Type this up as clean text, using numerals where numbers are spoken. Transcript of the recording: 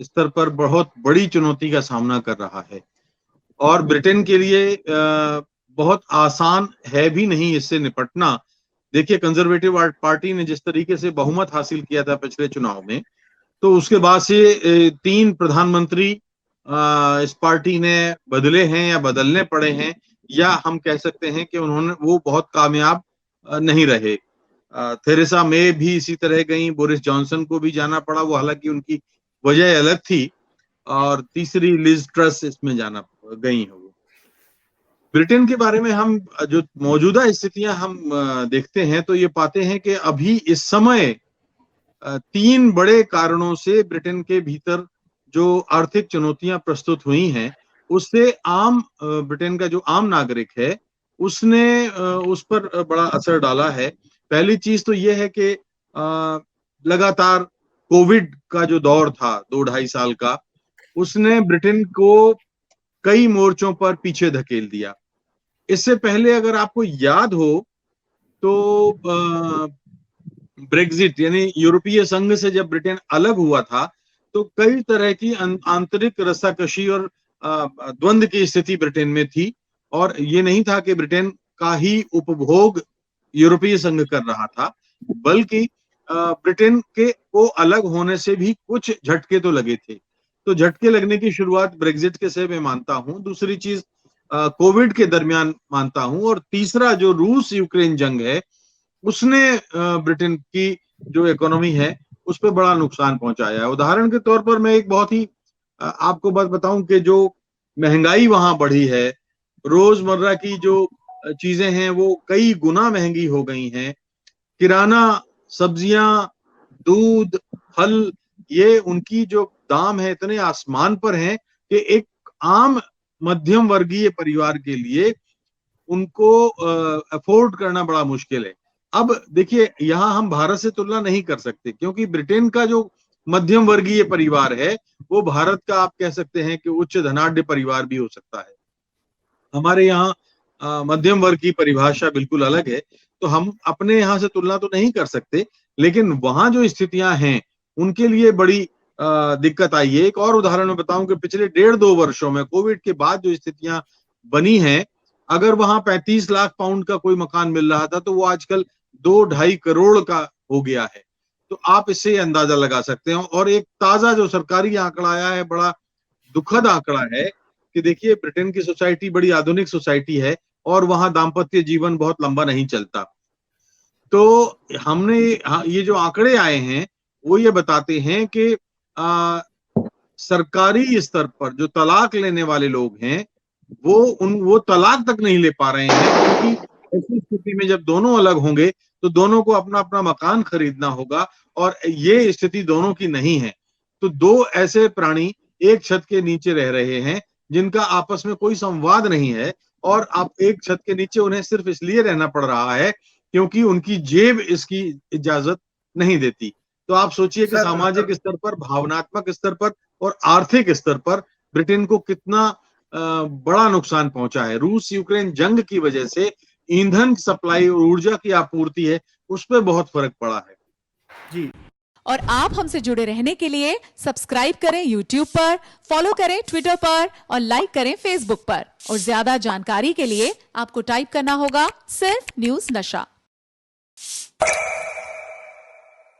स्तर पर बहुत बड़ी चुनौती का सामना कर रहा है और ब्रिटेन के लिए बहुत आसान है भी नहीं इससे निपटना। देखिए, कंजर्वेटिव पार्टी ने जिस तरीके से बहुमत हासिल किया था पिछले चुनाव में, तो उसके बाद से 3 प्रधानमंत्री इस पार्टी ने बदले हैं या बदलने पड़े हैं, या हम कह सकते हैं कि वो बहुत कामयाब नहीं रहे। थेरेसा मे भी इसी तरह गई, बोरिस जॉनसन को भी जाना पड़ा, वो हालांकि उनकी वजह अलग थी, और तीसरी लिज ट्रस इसमें जाना गई है। वो ब्रिटेन के बारे में हम जो मौजूदा स्थितियां हम देखते हैं तो ये पाते हैं कि अभी इस समय 3 बड़े कारणों से ब्रिटेन के भीतर जो आर्थिक चुनौतियां प्रस्तुत हुई हैं, उससे ब्रिटेन का जो आम नागरिक है उसने उस पर बड़ा असर डाला है। पहली चीज तो ये है कि लगातार कोविड का जो दौर था 2-2.5 साल का, उसने ब्रिटेन को कई मोर्चों पर पीछे धकेल दिया। इससे पहले अगर आपको याद हो तो ब्रेग्जिट यानी यूरोपीय संघ से जब ब्रिटेन अलग हुआ था तो कई तरह की आंतरिक रस्साकशी और द्वंद्व की स्थिति ब्रिटेन में थी, और ये नहीं था कि ब्रिटेन का ही उपभोग यूरोपीय संघ कर रहा था, बल्कि ब्रिटेन के को अलग होने से भी कुछ झटके तो लगे थे। तो झटके लगने की शुरुआत ब्रेग्जिट के से मैं मानता हूं, दूसरी चीज कोविड के दरमियान मानता हूं, और तीसरा जो रूस यूक्रेन जंग है उसने ब्रिटेन की जो इकोनॉमी है उस पर बड़ा नुकसान पहुंचाया है। उदाहरण के तौर पर मैं एक बहुत ही आपको बात बताऊं कि जो महंगाई वहां बढ़ी है, रोजमर्रा की जो चीजें हैं वो कई गुना महंगी हो गई हैं। किराना, सब्जियां, दूध, फल, ये उनकी जो दाम है इतने आसमान पर हैं कि एक आम मध्यम वर्गीय परिवार के लिए उनको अफोर्ड करना बड़ा मुश्किल है। अब देखिए, यहां हम भारत से तुलना नहीं कर सकते क्योंकि ब्रिटेन का जो मध्यम वर्गीय परिवार है वो भारत का आप कह सकते हैं कि उच्च धनाढ्य परिवार भी हो सकता है। हमारे यहाँ मध्यम वर्ग की परिभाषा बिल्कुल अलग है, तो हम अपने यहाँ से तुलना तो नहीं कर सकते, लेकिन वहां जो स्थितियां हैं उनके लिए बड़ी दिक्कत आई है। एक और उदाहरण मैं बताऊं कि पिछले 1.5-2 वर्षों में कोविड के बाद जो स्थितियां बनी हैं, अगर वहां 35 लाख पाउंड का कोई मकान मिल रहा था तो वो आजकल 2-2.5 करोड़ का हो गया है। तो आप इससे अंदाजा लगा सकते हो। और एक ताजा जो सरकारी आंकड़ा आया है, बड़ा दुखद आंकड़ा है कि देखिए, ब्रिटेन की सोसाइटी बड़ी आधुनिक सोसाइटी है और वहां दाम्पत्य जीवन बहुत लंबा नहीं चलता। तो हमने ये जो आंकड़े आए हैं वो ये बताते हैं कि सरकारी स्तर पर जो तलाक लेने वाले लोग हैं वो तलाक तक नहीं ले पा रहे हैं, क्योंकि ऐसी स्थिति में जब दोनों अलग होंगे तो दोनों को अपना अपना मकान खरीदना होगा, और ये स्थिति दोनों की नहीं है। तो दो ऐसे प्राणी एक छत के नीचे रह रहे हैं जिनका आपस में कोई संवाद नहीं है, और आप एक छत के नीचे उन्हें सिर्फ इसलिए रहना पड़ रहा है क्योंकि उनकी जेब इसकी इजाजत नहीं देती। तो आप सोचिए कि सामाजिक स्तर पर, भावनात्मक स्तर पर और आर्थिक स्तर पर ब्रिटेन को कितना बड़ा नुकसान पहुंचा है। रूस यूक्रेन जंग की वजह से ईंधन सप्लाई और ऊर्जा की आपूर्ति है उस पर बहुत फर्क पड़ा है जी। और आप हमसे जुड़े रहने के लिए सब्सक्राइब करें YouTube पर, फॉलो करें ट्विटर पर और लाइक करें Facebook पर। और ज्यादा जानकारी के लिए आपको टाइप करना होगा सिर्फ न्यूज नशा।